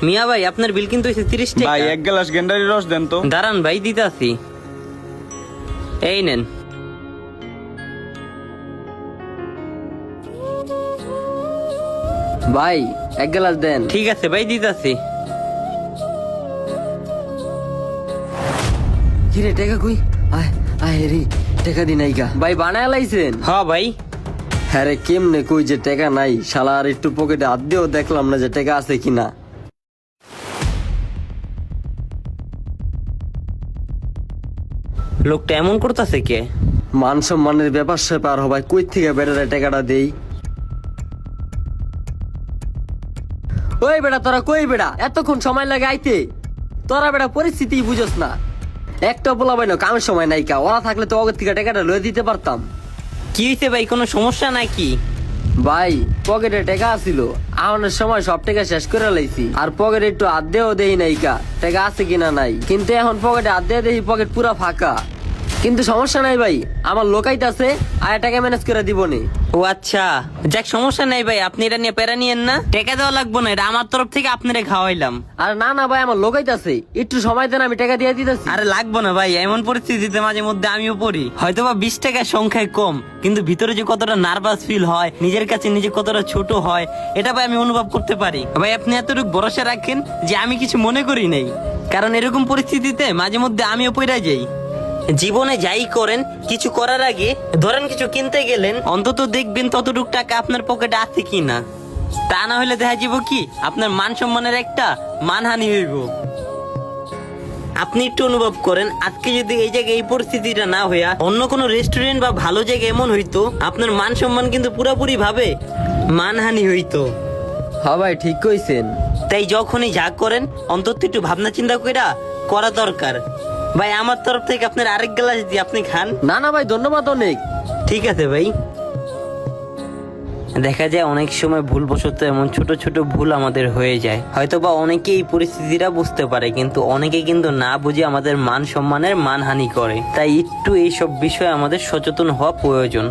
মিয়া ভাই আপনার বিল কিন্তু হয়েছে 30 টাকা। ভাই এক গ্লাস গেন্ডারি রস দেন তো। দাঁড়ান ভাই দিতাছি, এই নেন। ভাই এক গ্লাস দেন। ঠিক আছে ভাই দিতাছি। কিরে টাকা কই? আয় আয় রে, টাকা দি নাই গা। ভাই বানায় লাইছেন? হ্যাঁ ভাই। হ্যাঁ রে, কেমনে কই যে টাকা নাই? শালা আর একটু পকেটে হাত দিয়েও দেখলাম না যে টাকা আছে কিনা। লোকটা এমন করতেছে কে? মান সম্মানের ব্যাপার স্যাপার ভাই, কই থেকে বেড়ে টাকাটা দেই? ওই বেটা তোরা কই বেটা, এতক্ষণ সময় লাগে আইতে? তোরা বেটা পরিস্থিতি বুঝোস না। একটা বলা ভাই না, কামের সময় নাই কা, ওরা থাকলে তো অগের থেকে টাকাটা লয়ে দিতে পারতাম। কি হয়েছে ভাই, কোনো সমস্যা নাকি? ভাই পকেটে টাকা আছিল, আওয়ানোর সময় সব টাকা শেষ করে লাইছি, আর পকেটে একটু হাত দেও দেই নাই কা, টাকা আছে কিনা নাই। কিন্তু এখন পকেটে হাত দিয়ে দেখি পকেট পুরা ফাঁকা। কিন্তু সমস্যা নাই ভাই, আমার লোকাইতে আছে, আর টাকা ম্যানেজ করে দিবনি। ও আচ্ছা, যাক সমস্যা নাই ভাই, আপনি এটা নিয়ে প্যারা নিয়েন না, টাকা দেওয়া লাগবো না, এটা আমার তরফ থেকে আপনারে খাওয়াইলাম। আর না না ভাই, আমার লোকাইতে আছে, একটু সময় দেন, আমি টাকা দিয়ে দিতেছি। আরে লাগবো না ভাই, এমন পরিস্থিতিতে মাঝে মধ্যে আমিও পড়ি, হয়তো বা 20 টাকার সংখ্যায় কম, কিন্তু ভিতরে যে কতটা নার্ভাস ফিল হয়, নিজের কাছে নিজে কতটা ছোট হয়, এটা ভাই আমি অনুভব করতে পারি। ভাই আপনি এতটুকু ভরসা রাখেন যে আমি কিছু মনে করি নাই, কারণ এরকম পরিস্থিতিতে মাঝে মধ্যে আমিও পড়ে যাই। জীবনে যাই করেন, কিছু করার আগে ধরেন কিছু কিনতে গেলেন, অন্তত দেখবেন ততটুক টাকা আপনার পকেটে আছে কিনা, তা না হলে দেখা যাব কি আপনার মান সম্মানের একটা মানহানি হইব। আপনি একটু অনুভব করেন, আজকে যদি এই জায়গায় এই পরিস্থিতিটা না হইয়া অন্য কোনো রেস্টুরেন্ট বা ভালো জায়গায় এমন হইতো, আপনার মান সম্মান কিন্তু পুরোপুরি ভাবে মানহানি হইতো। হ্যাঁ ভাই ঠিক কইছেন। তাই যখনই যা করেন অন্তত একটু ভাবনা চিন্তা করা দরকার। ভাই আমার তরফ থেকে আপনার আরেক গ্লাস দিয়ে আপনি খান। না না ভাই ধন্যবাদ অনেক। ঠিক আছে ভাই। দেখা যায় অনেক সময় ভুলবশত এমন ছোট ছোট ভুল আমাদের হয়ে যায়, হয়তো বা অনেকে এই পরিস্থিতিটা বুঝতে পারে, কিন্তু অনেকে কিন্তু না বুঝে আমাদের মান সম্মানের মানহানি করে। তাই একটু এইসব বিষয়ে আমাদের সচেতন হওয়া প্রয়োজন।